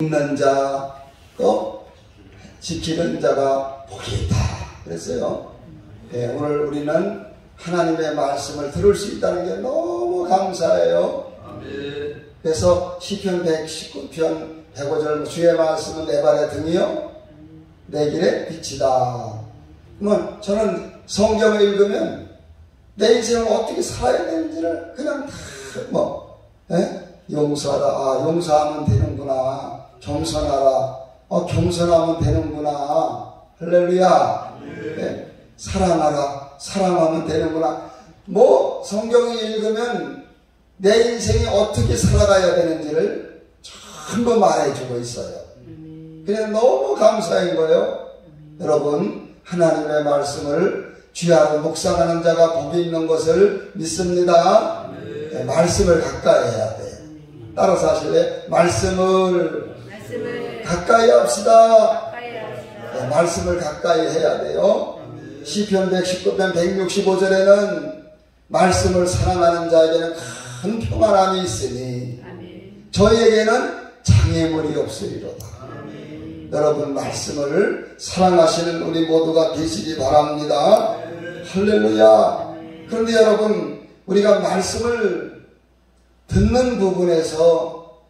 읽는 자, 또 지키는 자가 복이 있다 그랬어요. 예, 오늘 우리는 하나님의 말씀을 들을 수 있다는 게 너무 감사해요. 그래서 시편 119편 105절 주의 말씀은 내 발의 등이요 내 길의 빛이다. 뭐 저는 성경을 읽으면 내 인생을 어떻게 살아야 되는지를 그냥 다 용서하라. 아, 용서하면 되는구나. 겸손하라. 겸손하면 되는구나. 할렐루야. 네. 사랑하라. 사랑하면 되는구나. 뭐 성경을 읽으면 내 인생이 어떻게 살아가야 되는지를 전부 말해주고 있어요. 그래서 너무 감사한 거예요. 여러분, 하나님의 말씀을 귀하로 묵상하는 자가 복이 있는 것을 믿습니다. 네, 말씀을 가까이 해야 돼요. 따라서 하실래요? 말씀을 가까이 합시다. 네, 말씀을 가까이 해야 돼요. 시편 119편 165절에는 말씀을 사랑하는 자에게는 큰 평안함이 있으니 저희에게는 장애물이 없으리로다. 여러분, 말씀을 사랑하시는 우리 모두가 되시기 바랍니다. 할렐루야. 그런데 여러분, 우리가 말씀을 듣는 부분에서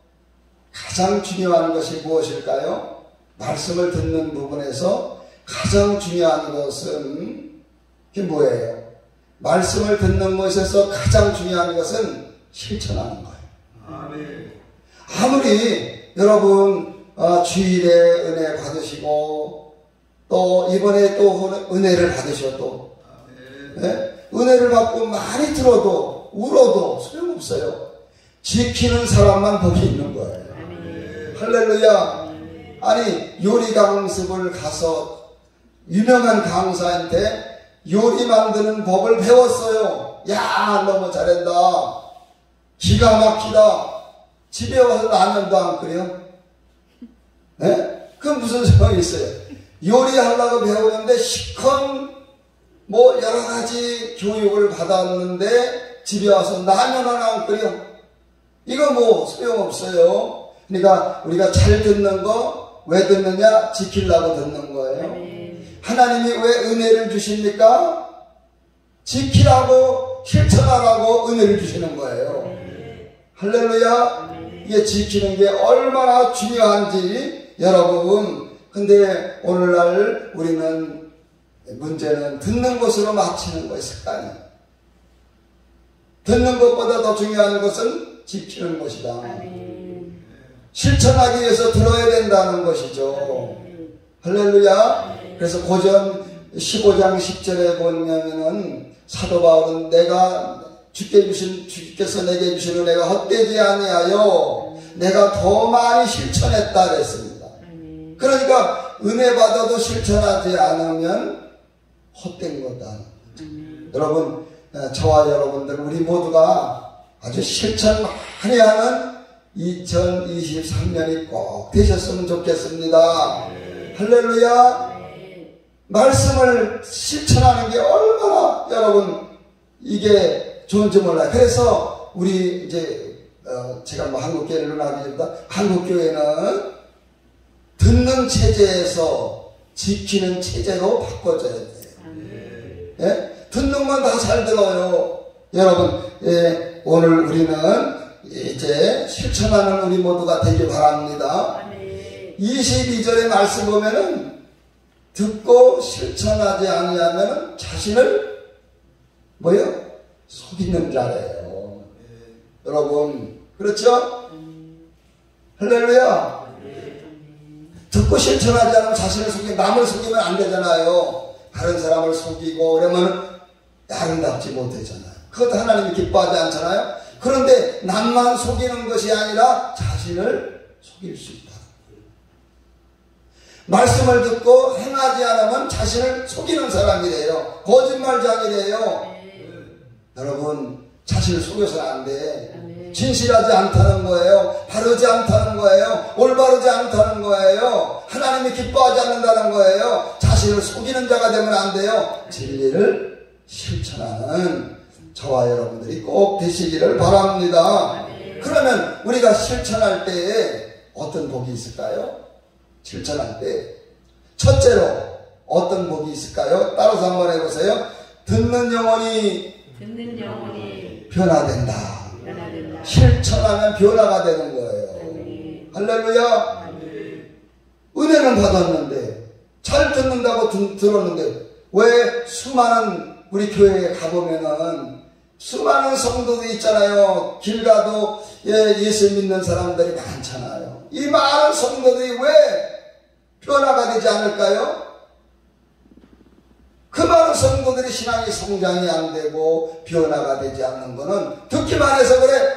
가장 중요한 것이 무엇일까요? 말씀을 듣는 부분에서 가장 중요한 것은 그게 뭐예요? 말씀을 듣는 것에서 가장 중요한 것은 실천하는 거예요. 아무리 여러분 주일에 은혜 받으시고 또 이번에 또 은혜를 받으셔도 네? 은혜를 받고 많이 들어도 울어도 소용없어요. 지키는 사람만 복이 있는 거예요. 할렐루야. 아니, 요리 강습을 가서 유명한 강사한테 요리 만드는 법을 배웠어요. 야, 너무 잘한다. 기가 막히다. 집에 와서 라면도 안 끓여? 네? 그건 무슨 소용이 있어요? 요리하려고 배우는데 시컨 여러 가지 교육을 받았는데 집에 와서 라면 하나 안 끓여? 이거 소용없어요. 그러니까 우리가 잘 듣는 거 왜 듣느냐? 지키려고 듣는 거예요. 하나님이 왜 은혜를 주십니까? 지키라고 실천하라고 은혜를 주시는 거예요. 할렐루야. 이게 지키는 게 얼마나 중요한지 여러분. 근데 오늘날 우리는 문제는 듣는 것으로 마치는 거예요. 습관이. 듣는 것보다 더 중요한 것은 지키는 것이다. 실천하기 위해서 들어야 된다는 것이죠. 할렐루야. 그래서 고전 15장 10절에 보면은 사도 바울은 내가 주께서 내게 주신 은혜가 헛되지 아니하여 내가 더 많이 실천했다 그랬습니다. 그러니까 은혜 받아도 실천하지 않으면 헛된 거다. 여러분, 저와 여러분들 우리 모두가 아주 실천 많이 하는 2023년이 꼭 되셨으면 좋겠습니다. 할렐루야. 말씀을 실천하는 게 얼마나 여러분 이게 좋은지 몰라요. 그래서 우리 이제 제가 한국교회를 나가기 전보다 한국교회는 듣는 체제에서 지키는 체제로 바꿔줘야 돼요. 예? 듣는 건 다 잘 들어요. 여러분, 예, 오늘 우리는 이제 실천하는 우리 모두가 되길 바랍니다. 22절의 말씀 보면은 듣고 실천하지 아니하면 자신을 속이는 자래요. 여러분, 그렇죠? 할렐루야. 듣고 실천하지 않으면 자신을 속이고 남을 속이면 안 되잖아요. 다른 사람을 속이고 그러면 아름답지 못하잖아요. 그것도 하나님이 기뻐하지 않잖아요. 그런데 남만 속이는 것이 아니라 자신을 속일 수 있다. 말씀을 듣고 행하지 않으면 자신을 속이는 사람이래요. 거짓말장이래요. 여러분, 자신을 속여서는 안 돼. 진실하지 않다는 거예요. 바르지 않다는 거예요. 올바르지 않다는 거예요. 하나님이 기뻐하지 않는다는 거예요. 자신을 속이는 자가 되면 안 돼요. 진리를 실천하는 저와 여러분들이 꼭 되시기를 바랍니다. 그러면 우리가 실천할 때에 어떤 복이 있을까요? 실천할 때. 첫째로 어떤 복이 있을까요? 따라서 한번 해보세요. 듣는 영혼이 변화된다. 실천하면 변화가 되는 거예요. 할렐루야. 은혜는 받았는데 잘 듣는다고 들었는데 왜 수많은 우리 교회에 가보면은 수많은 성도들 있잖아요. 길 가도 예수 믿는 사람들이 많잖아요. 이 많은 성도들이 왜 변화가 되지 않을까요? 그 많은 성도들이 신앙의 성장이 안 되고 변화가 되지 않는 것은 듣기만 해서 그래.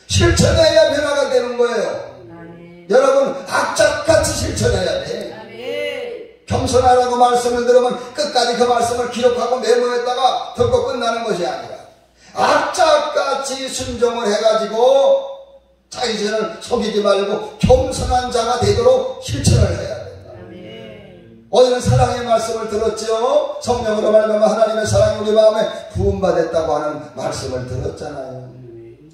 실천해야 변화가 되는 거예요. 여러분 악착같이 실천해야 돼. 겸손하라고 말씀을 들으면 끝까지 그 말씀을 기록하고 메모했다가 듣고 끝나는 것이 아니라 악착같이 순종을 해가지고 자기를 속이지 말고 겸손한 자가 되도록 실천을 해야 된다. 오늘은 사랑의 말씀을 들었죠. 성령으로 말미암아 하나님의 사랑이 우리 마음에 부음받았다고 하는 말씀을 들었잖아요.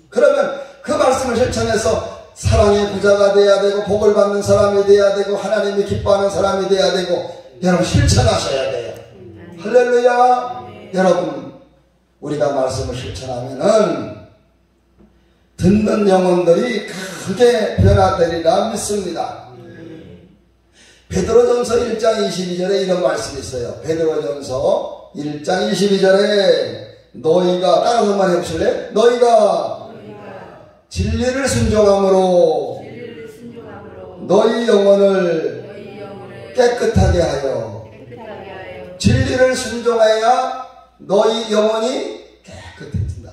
그러면 그 말씀을 실천해서 사랑의 부자가 돼야 되고 복을 받는 사람이 돼야 되고 하나님이 기뻐하는 사람이 돼야 되고 여러분 실천하셔야 돼요. 할렐루야. 여러분 우리가 말씀을 실천하면은 듣는 영혼들이 크게 변화되리라 믿습니다. 베드로전서 1장 22절에 이런 말씀이 있어요. 베드로전서 1장 22절에 너희가 따라서 한번 해보실래요? 너희가 진리를 순종함으로 너희 영혼을 깨끗하게 하여 진리를 순종해야 너희 영혼이 깨끗해진다.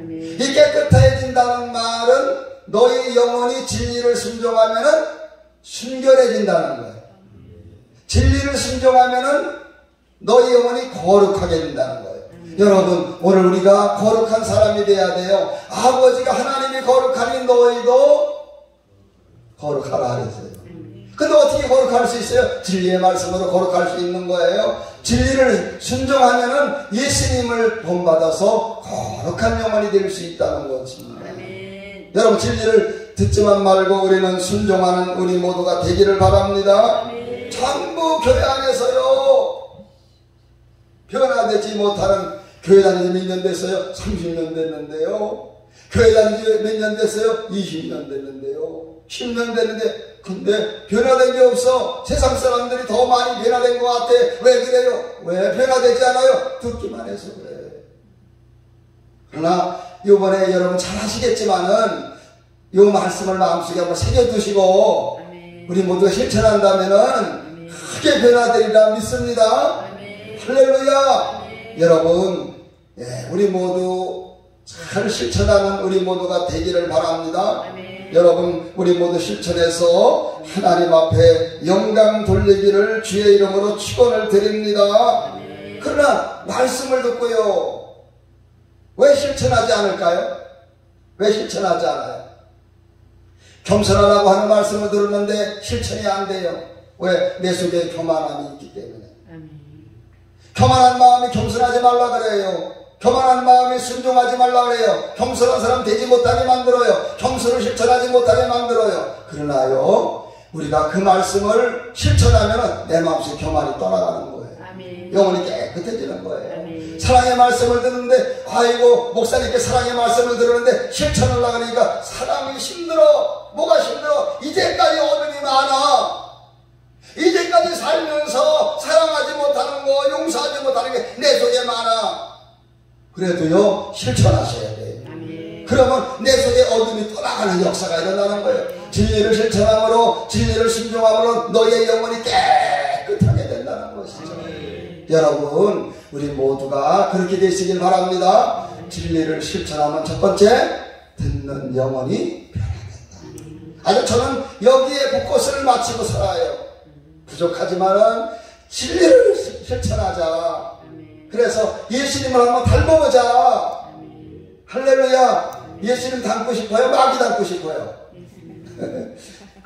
이 깨끗해진다는 말은 너희 영혼이 진리를 순종하면은 순결해진다는 거예요. 진리를 순종하면은 너희 영혼이 거룩하게 된다는 거예요. 여러분 오늘 우리가 거룩한 사람이 돼야 돼요. 아버지가 하나님이 거룩하니 너희도 거룩하라 하랬어요. 근데 어떻게 거룩할 수 있어요? 진리의 말씀으로 거룩할 수 있는 거예요. 진리를 순종하면은 예수님을 본받아서 거룩한 영혼이 될 수 있다는 것입니다. 여러분 진리를 듣지만 말고 우리는 순종하는 우리 모두가 되기를 바랍니다. 전부 교회 안에서요 변화되지 못하는 교회 다닌 지 몇 년 됐어요? 30년 됐는데요. 교회 다닌 지 몇 년 됐어요? 20년 됐는데요. 10년 됐는데 근데 변화된 게 없어. 세상 사람들이 더 많이 변화된 것 같아. 왜 그래요? 왜 변화되지 않아요? 듣기만 해서 그래. 그러나 이번에 여러분 잘 아시겠지만은 이 말씀을 마음속에 한번 새겨두시고 우리 모두가 실천한다면은 크게 변화되리라 믿습니다. 할렐루야. 여러분 우리 모두 잘 실천하는 우리 모두가 되기를 바랍니다. 여러분 우리 모두 실천해서 하나님 앞에 영광 돌리기를 주의 이름으로 축원을 드립니다. 그러나 말씀을 듣고요 왜 실천하지 않을까요? 왜 실천하지 않아요? 겸손하라고 하는 말씀을 들었는데 실천이 안 돼요. 왜? 내 속에 교만함이 있기 때문에. 교만한 마음이 겸손하지 말라 그래요. 교만한 마음이 순종하지 말라 그래요. 겸손한 사람 되지 못하게 만들어요. 겸손을 실천하지 못하게 만들어요. 그러나요 우리가 그 말씀을 실천하면 내 마음속에 교만이 떠나가는 거예요. 영혼이 깨끗해지는 거예요. 사랑의 말씀을 듣는데 아이고 목사님께 사랑의 말씀을 들었는데 실천을 하려니까 사람이 힘들어. 뭐가 힘들어? 이제까지 어둠이 많아. 이제까지 살면서 사랑하지 못하는 거 용서하지 못하는 게 내 속에 많아. 그래도요 실천하셔야 돼요. 그러면 내 속에 어둠이 떠나가는 역사가 일어나는 거예요. 진리를 실천함으로 진리를 순종함으로 너의 영혼이 깨끗하게 된다는 것이죠. 여러분 우리 모두가 그렇게 되시길 바랍니다. 진리를 실천하면 첫 번째 듣는 영혼이 변화된다. 아주 저는 여기에 붓꽃을 마치고 살아요. 부족하지만은 진리를 실천하자. 그래서 예수님을 한번 닮아보자. 할렐루야. 예수님 닮고 싶어요? 마귀 닮고 싶어요?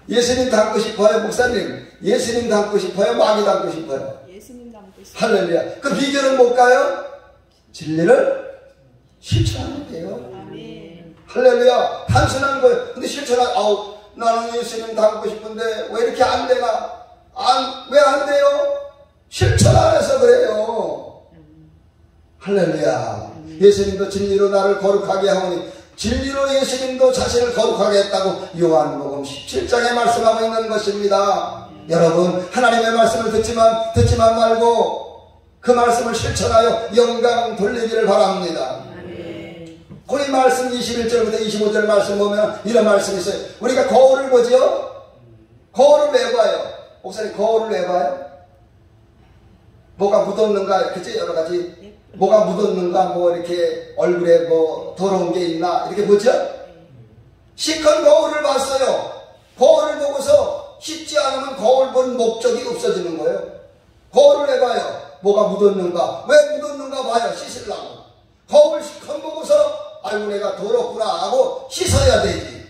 예수님 닮고 싶어요? 목사님 예수님 닮고 싶어요? 마귀 닮고 싶어요? 예수님 닮고 싶어요. 할렐루야. 그 비결은 뭘까요? 진리를 실천하면 돼요. 할렐루야. 단순한 거예요. 근데 실천하, 나는 예수님 닮고 싶은데 왜 이렇게 안 되나? 왜 안 돼요? 실천 안 해서 그래요. 할렐루야. 예수님도 진리로 나를 거룩하게 하오니 진리로 예수님도 자신을 거룩하게 했다고 요한복음 17장에 말씀하고 있는 것입니다. 여러분, 하나님의 말씀을 듣지만 말고 그 말씀을 실천하여 영광 돌리기를 바랍니다. 거기 말씀 21절부터 25절 말씀 보면 이런 말씀이 있어요. 우리가 거울을 보지요? 거울을 왜 봐요? 목사님, 거울을 왜 봐요? 뭐가 묻었는가, 그치? 여러 가지. 뭐가 묻었는가, 뭐 이렇게 얼굴에 뭐 더러운 게 있나, 이렇게 보죠? 시큰 거울을 봤어요. 거울을 보고서 씻지 않으면 거울 본 목적이 없어지는 거예요. 거울을 왜 봐요? 뭐가 묻었는가? 왜 묻었는가 봐요. 씻으려고. 거울 시큰 보고서 아이고 내가 더럽구나 하고 씻어야 되지.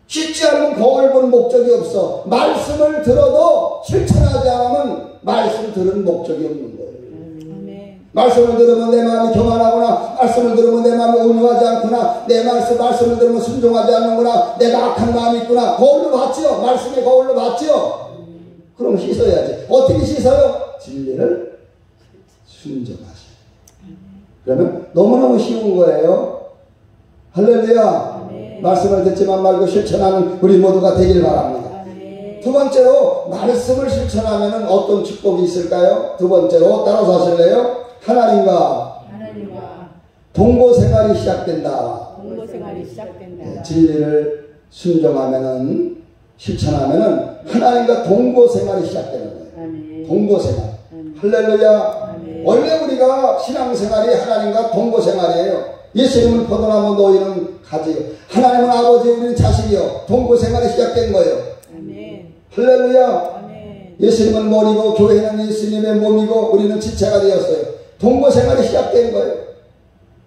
씻지 않으면 거울 본 목적이 없어. 말씀을 들어도 실천하지 않으면 말씀 들은 목적이 없는 거예요. 말씀을 들으면 내 마음이 교만하구나. 말씀을 들으면 내 마음이 온유하지 않구나. 내 말씀을 들으면 순종하지 않는구나. 내가 악한 마음이 있구나. 거울로 봤지요. 말씀의 거울로 봤지요. 그럼 씻어야지. 어떻게 씻어요? 진리를 순종하시. 그러면 너무너무 쉬운 거예요. 할렐루야. 말씀을 듣지만 말고 실천하는 우리 모두가 되길 바랍니다. 두 번째로 말씀을 실천하면 어떤 축복이 있을까요? 두 번째로 따라서 하실래요? 하나님과 동거 생활이 시작된다. 네, 진리를 순종하면은 실천하면은 하나님과 동거 생활이 시작되는 거예요. 동거 생활. 할렐루야. 원래 우리가 신앙생활이 하나님과 동거 생활이에요. 예수님은 포도나무, 너희는 가지요. 하나님은 아버지, 우리는 자식이요. 동거 생활이 시작된 거예요. 할렐루야. 예수님은 머리고 교회는 예수님의 몸이고 우리는 지체가 되었어요. 동거 생활이 시작된 거예요.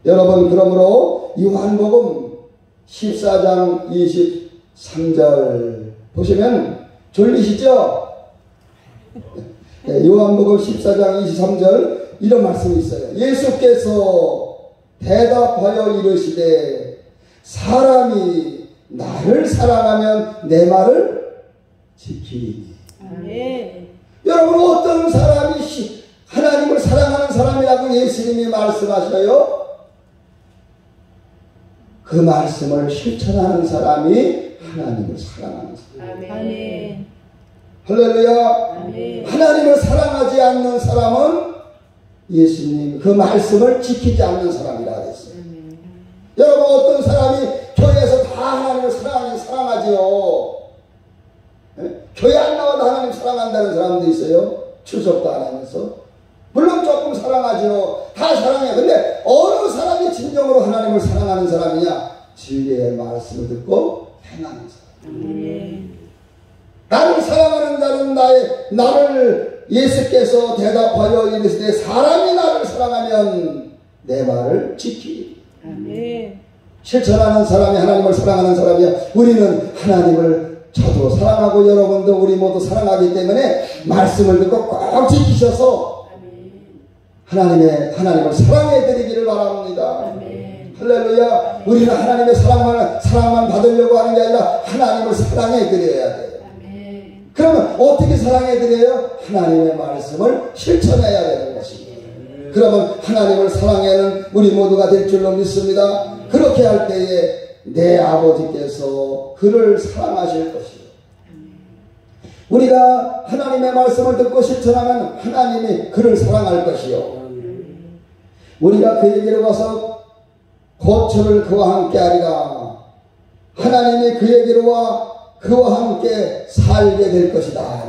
여러분, 그러므로 요한복음 14장 23절 보시면 졸리시죠? 네, 요한복음 14장 23절 이런 말씀이 있어요. 예수께서 대답하여 이르시되 사람이 나를 사랑하면 내 말을 지키리니. 여러분, 어떤 사람이 하나님을 사랑하는 사람이라고 예수님이 말씀하셔요? 그 말씀을 실천하는 사람이 하나님을 사랑하는 사람. 할렐루야. 하나님을 사랑하지 않는 사람은 예수님 그 말씀을 지키지 않는 사람이라 했어요. 여러분, 어떤 사람이 교회에서 다 하나님을 사랑하지요. 교회 안 나와도 하나님 사랑한다는 사람도 있어요. 출석도 안 하면서. 물론 조금 사랑하죠. 다 사랑해. 근데 어느 사람이 진정으로 하나님을 사랑하는 사람이냐? 진리의 말씀을 듣고 행하는 사람. 나를 사랑하는 자는 나를 예수께서 대답하여 이르시되 사람이 나를 사랑하면 내 말을 지키리. 실천하는 사람이 하나님을 사랑하는 사람이야. 우리는 하나님을 저도 사랑하고 여러분도 우리 모두 사랑하기 때문에 말씀을 듣고 꼭 지키셔서 하나님을 사랑해 드리기를 바랍니다. 할렐루야. 우리는 하나님의 사랑만 받으려고 하는 게 아니라 하나님을 사랑해 드려야 돼요. 그러면 어떻게 사랑해 드려요? 하나님의 말씀을 실천해야 되는 것입니다. 그러면 하나님을 사랑하는 우리 모두가 될 줄로 믿습니다. 그렇게 할 때에 내 아버지께서 그를 사랑하실 것이요. 우리가 하나님의 말씀을 듣고 실천하면 하나님이 그를 사랑할 것이요. 우리가 그에게로 가서 고초를 그와 함께 하리라. 하나님이 그에게로 와 그와 함께 살게 될 것이다.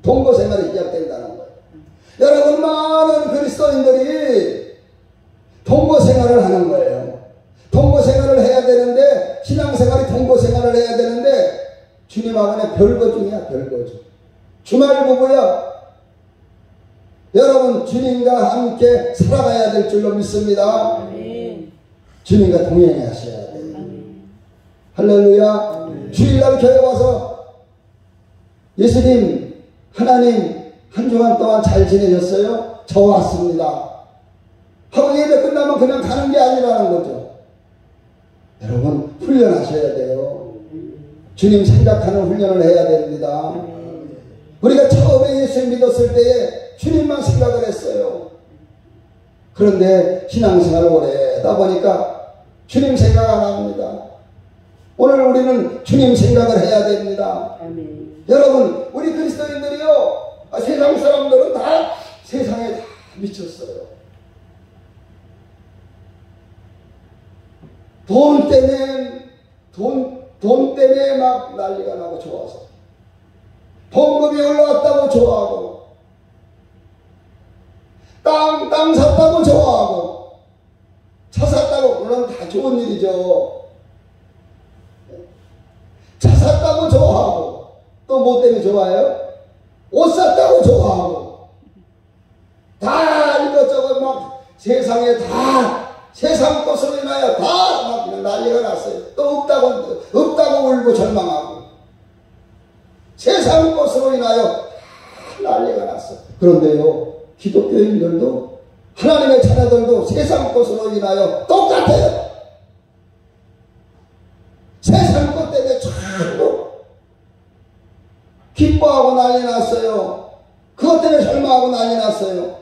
동거 생활이 시작된다는 거예요. 여러분, 많은 그리스도인들이 동거 생활을 하는 거예요. 동거 생활을 해야 되는데, 신앙생활이 동거 생활을 해야 되는데, 주님 앞에 별거 중이야, 별거 중. 주말 부부야. 여러분, 주님과 함께 살아가야 될 줄로 믿습니다. 주님과 동행하셔야 돼요. 할렐루야. 주일날 교회 와서 예수님, 하나님, 한 주간 동안 잘 지내셨어요? 저 왔습니다. 하고 예배 끝나면 그냥 가는 게 아니라는 거죠. 여러분, 훈련하셔야 돼요. 주님 생각하는 훈련을 해야 됩니다. 우리가 처음에 예수 믿었을 때에 주님만 생각을 했어요. 그런데 신앙생활을 오래 하다 보니까 주님 생각 안 합니다. 오늘 우리는 주님 생각을 해야 됩니다. 아멘. 여러분, 우리 그리스도인들이요, 세상 사람들은 다 세상에 다 미쳤어요. 돈 때문에 막 난리가 나고 좋아서, 봉급이 올라왔다고 좋아하고, 땅 샀다고 좋아하고, 차 샀다고, 물론 다 좋은 일이죠. 차 샀다고 좋아하고, 또 뭐 때문에 좋아해요? 옷 샀다고 좋아하고, 다 이것저것 막 세상에 다 세상 것으로 인하여 다 막 난리가 났어요. 또 없다고 울고 절망하고, 세상 것으로 인하여 다 난리가 났어요. 그런데요, 기독교인들도 하나님의 자녀들도 세상 것으로 인하여 똑같아요. 세상 것 때문에 자꾸 기뻐하고 난리 났어요. 그것 때문에 절망하고 난리 났어요.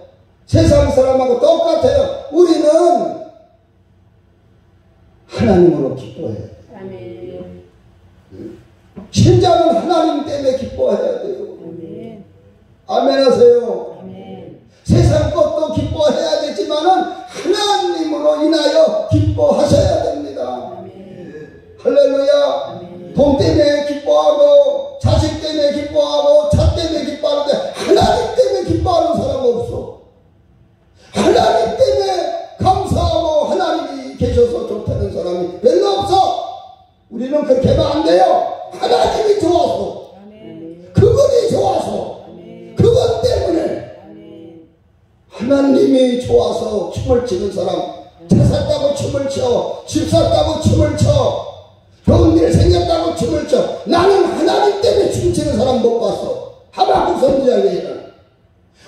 세상 사람하고 똑같아요. 우리는 하나님으로 기뻐해야 돼요. 아멘. 신자는 하나님 때문에 기뻐해야 돼요. 아멘. 아멘 하세요. 아멘. 세상 것도 기뻐해야 되지만은 하나님으로 인하여 기뻐하셔야 됩니다. 아멘. 할렐루야. 아멘. 돈 때문에 기뻐하고, 자식 때문에 기뻐하고, 차 때문에 기뻐하는데 하나님 때문에 기뻐하는 사람 없어. 하나님 때문에 감사하고 하나님이 계셔서 좋다는 사람이 별로 없어. 우리는 그렇게 하면 안 돼요. 하나님이 좋아서, 아멘. 그분이 좋아서, 아멘. 그것 때문에, 아멘. 하나님이 좋아서 춤을 추는 사람, 차 샀다고 춤을 춰, 집 샀다고 춤을 춰, 좋은 일 생겼다고 춤을 춰. 나는 하나님 때문에 춤추는 사람 못 봤어. 하박국 선지자에게는.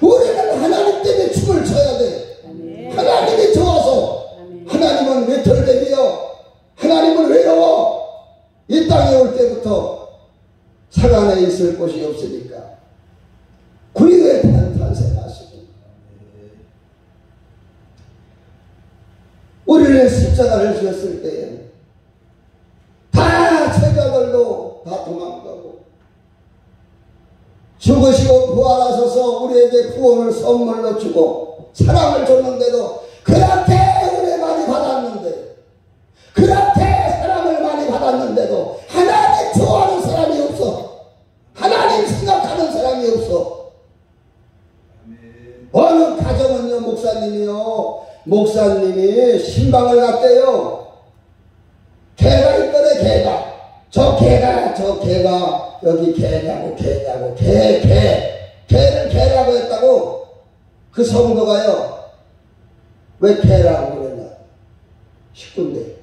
우리는 하나님 때문에 춤을 춰야 돼. 아멘. 하나님이 좋아서. 아멘. 하나님은 외톨대기요, 하나님은 외로워. 이 땅에 올 때부터 산 안에 있을 곳이 없으니까 구유에 탄생하시고, 우리를 십자가를 지었을 때에 다 제자들도 다 도망가고, 죽으시고 부활하셔서 우리에게 구원을 선물로 주고 사랑을 줬는데도, 그렇게 은혜 많이 받았는데, 그렇게 사랑을 많이 받았는데도 하나님 좋아하는 사람이 없어. 하나님 생각하는 사람이 없어. 어느 가정은요, 목사님이 신방을 갔대요. 개가 있더래. 개가, 저 개가 여기 개냐고 개를 개라고 했다고. 그 성도가요, 왜 개라고 그랬냐, 식구인데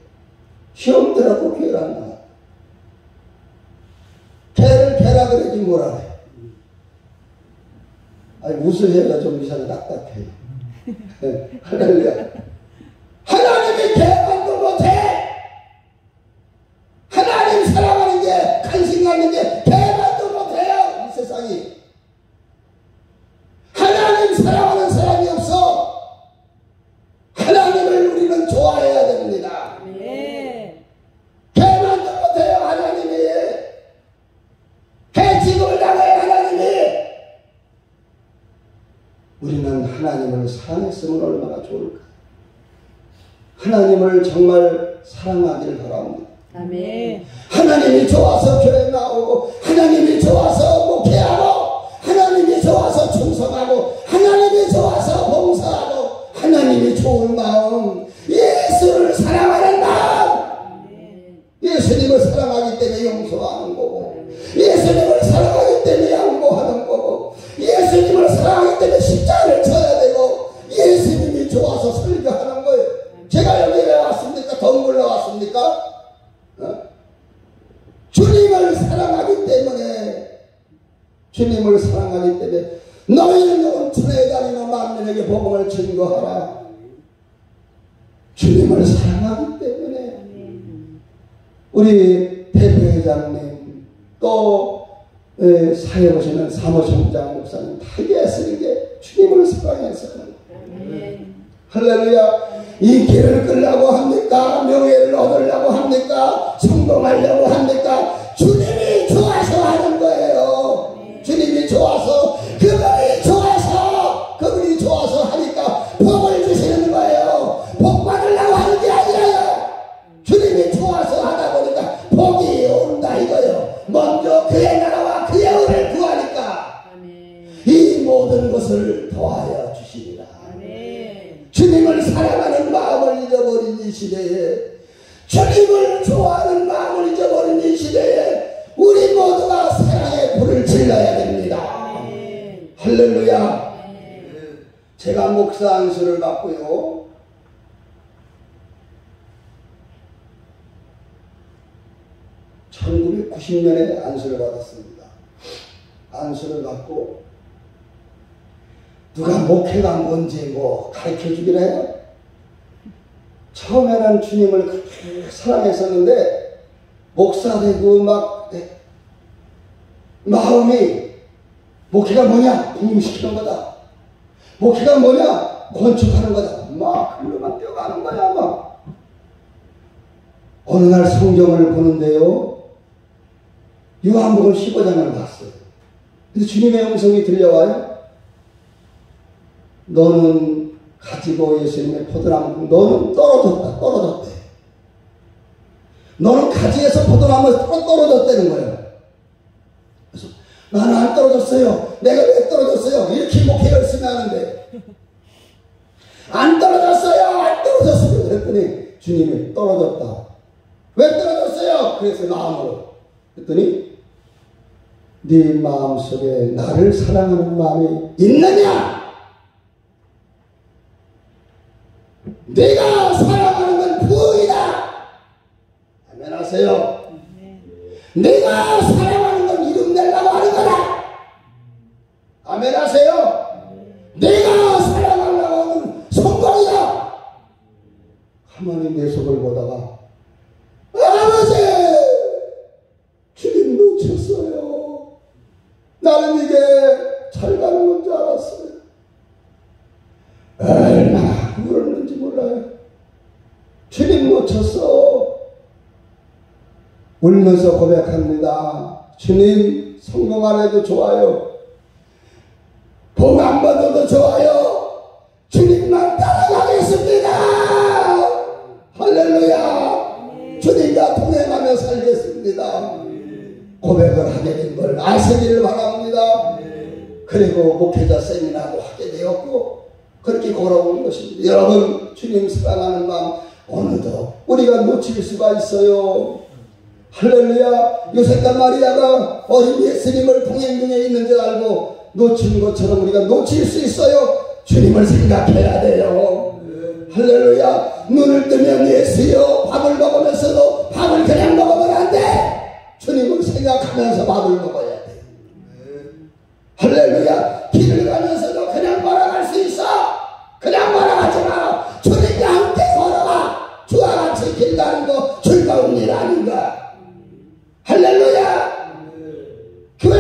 시험 들어도 개라고 나와. 개를 개라 그러지 뭐라 해. 아니, 웃으셔야 좀 이상하게 딱딱해. 할렐루야. 하나님이 개만도 못해. 하나님 사랑하는 게, 관심 갖는 게 개만도 못해요. 이 세상이. 하나님 사랑하는 사람이 없어. 하나님을 우리는 좋아해야 됩니다. 네. 개만도 못해요. 하나님이. 개취급을 당해요. 하나님이. 우리는 하나님을 사랑했으면 얼마나 좋을까. 하나님을 정말 사랑하기를 바랍니다. 아멘. 하나님이 좋아서 교회 나오고, 하나님이 좋아서 목회하고, 하나님이 좋아서 충성하고, 하나님이 좋아서 봉사하고, 하나님이 좋은 마음, 예수를 사랑하는 마음. 아멘. 예수님을 사랑하기 때문에 용서하는 거고, 예수님을 사랑하기 때문에 양보하는 거고, 예수님을 사랑하기 때문에 십자가를 쳐야 되고, 예수님이 좋아서 설교하는 거예요. 제가 여기 왜 왔습니까? 덩굴러 왔습니까? 주님을 사랑하기 때문에 너희는 온천에 다니며 만민에게 복음을 증거하라. 주님을 사랑하기 때문에. 우리 대표회장님, 또 사회 오시는 사무총장 목사님 다 이게 쓰는 게 주님을 사랑해서는 할렐루야. 인기를 끌려고 합니까? 명예를 얻으려고 합니까? 성공하려고 합니까? 주님이 좋아서 하는 거예요. 주님이 좋아서, 그분이 좋아서 하니까 복을 주시는 거예요. 복 받으려고 하는 게 아니라요. 주님이 좋아서 하다 보니까 복이 온다 이거요. 먼저 그의 나라와 그의 의를 구하니까 이 모든 것을 더하여 주시리라. 주님을 사랑하는 마음을 잊어버린 이 시대에, 주님을 좋아하는 마음을 잊어버린 이 시대에 우리 모두가 사랑의 불을 질러야 됩니다. 할렐루야. 제가 목사 안수를 받고요, 1990년에 안수를 받았습니다. 안수를 받고 누가 목회가 뭔지 가르쳐 주기로 해요. 처음에는 주님을 그렇게 사랑했었는데 목사 되고 막 마음이 목회가 뭐냐? 부흥시키는 거다. 목회가 뭐냐? 건축하는 거다. 막 글로만 뛰어가는 거야. 막 어느 날 성경을 보는데요, 요한복음 15장을 봤어요. 근데 주님의 음성이 들려와요. 너는 가지고 예수님의 포도나무, 너는 떨어졌대. 너는 가지에서 포도나무에 떨어졌다는 거예요. 그래서 나는 안 떨어졌어요. 내가 왜 떨어졌어요? 이렇게 목회 열심히 하는데 안 떨어졌어요. 그랬더니 주님이 떨어졌다. 왜 떨어졌어요? 그래서 마음으로 그랬더니 네 마음속에 나를 사랑하는 마음이 있느냐? 내가 사랑하는 건 부흥이다. 아멘 하세요. 내가 사랑하는 건 이름 내려고 하는 거다. 아멘 하세요. 내가 사랑하려고 하는 성공이다. 가만히 내 속을 보다가 아버지, 주님 놓쳤어요. 나는 이게 잘 가는 건 줄 알았어요. 얼마나 울었는지 몰라요. 주님 놓쳤어. 울면서 고백합니다. 주님, 성공 안 해도 좋아요. 복 안 받아도 좋아요. 주님만 따라가겠습니다. 할렐루야. 주님과 동행하며 살겠습니다. 고백을 하게 된 걸 아시기를 바랍니다. 그리고 목회자 세미나도 하게 되었고 그렇게 걸어오는 것입니다. 여러분, 주님 사랑하는 마음 어느덧 우리가 놓칠 수가 있어요. 할렐루야. 요셉과 마리아가 어린 예수님을 동행 중에 있는 줄 알고 놓친 것처럼 우리가 놓칠 수 있어요. 주님을 생각해야 돼요. 할렐루야. 눈을 뜨면 예수요. 밥을 먹으면서도 밥을 그냥 먹으면 안 돼. 주님을 생각하면서 밥을 먹어야 돼. 할렐루야. 길을 가면서도 그냥 걸어갈 수 있어. 그냥 걸어가지 마. 주님과 함께 걸어가. 주와 같이 길 가는 거 즐거운 일 아닌가. 할렐루야. 교회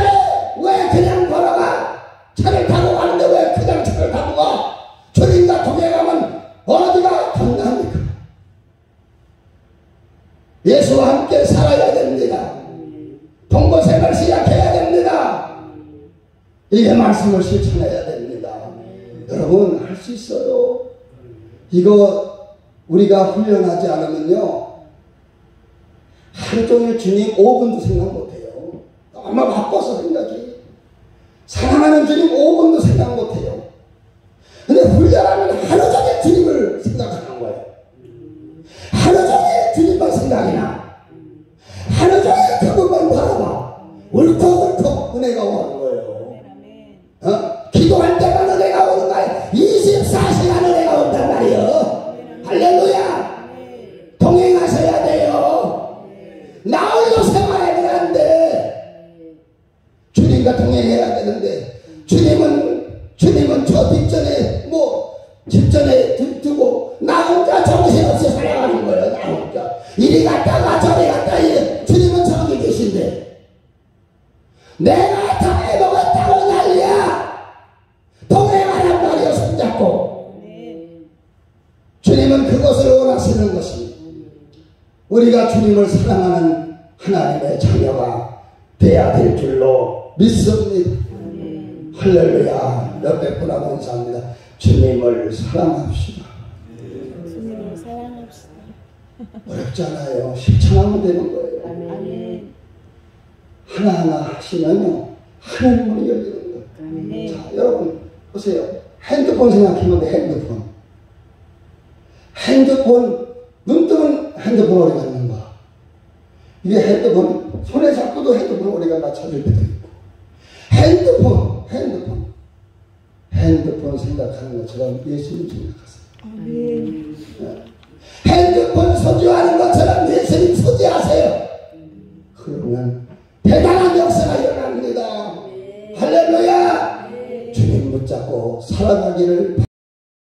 왜 그냥 걸어가? 차를 타고 가는데 왜 그냥 차를 타고 가? 주님과 동행하면 어디가 건강합니까? 예수와 함께 살아야 됩니다. 동거생활 시작해야 됩니다. 이게 말씀을 실천해야 됩니다. 여러분, 할 수 있어요. 이거 우리가 훈련하지 않으면요, 하루 종일 주님 5분도 생각 못해요. 너무 바빠서 생각이. 사랑하는 주님 5분도 생각 못해요. 근데 훈련하면 하루 종일 주님을 생각하는 거예요. 하루 종일 주님만 생각이 나. 하루 종일 그분만 바라봐. 울컥울컥 은혜가 오는 거예요. 기도할 때만 은혜가 오는 거예요. 24시간 은혜가 온단 말이에요. 할렐루야. 동행하셔야 돼요. 나 홀로 생활하면 안 돼. 주님과 동행해야 되는데 주님은 저 뒷전에 뒷전에 두고 나 혼자 정신없이 살아가는 거예요. 나 혼자 이리 갔다가 저리 갔다. 주님은 저기 계신데 내가 다 해먹었다고 난리야. 동행하란 말이여 손잡고. 주님은 그것을 원하시는 것입니다. 우리가 주님을 사랑하는 하나님의 자녀가 되어야 될 줄로 믿습니다. 할렐루야. 몇백 분 하고 인사합니다. 주님을 사랑합시다. 주님을 사랑합시다. 어렵잖아요. 실천하면 되는 거예요. 아멘. 하나하나 하시면요 하늘 문이 열리는 거예요. 아멘. 자, 여러분 보세요. 핸드폰 생각하면 돼. 핸드폰 눈 뜨면 핸드폰 오래 갖는 거. 이게 핸드폰 손에 잡고도 핸드폰 오래 갖다 찾을 때도 있고. 핸드폰 생각하는 것처럼 예수님 생각하세요. 아멘. 핸드폰 소지하는 것처럼 예수님 소지하세요. 그러면 대단한 역사가 일어납니다. 할렐루야. 주님 붙잡고 살아가기를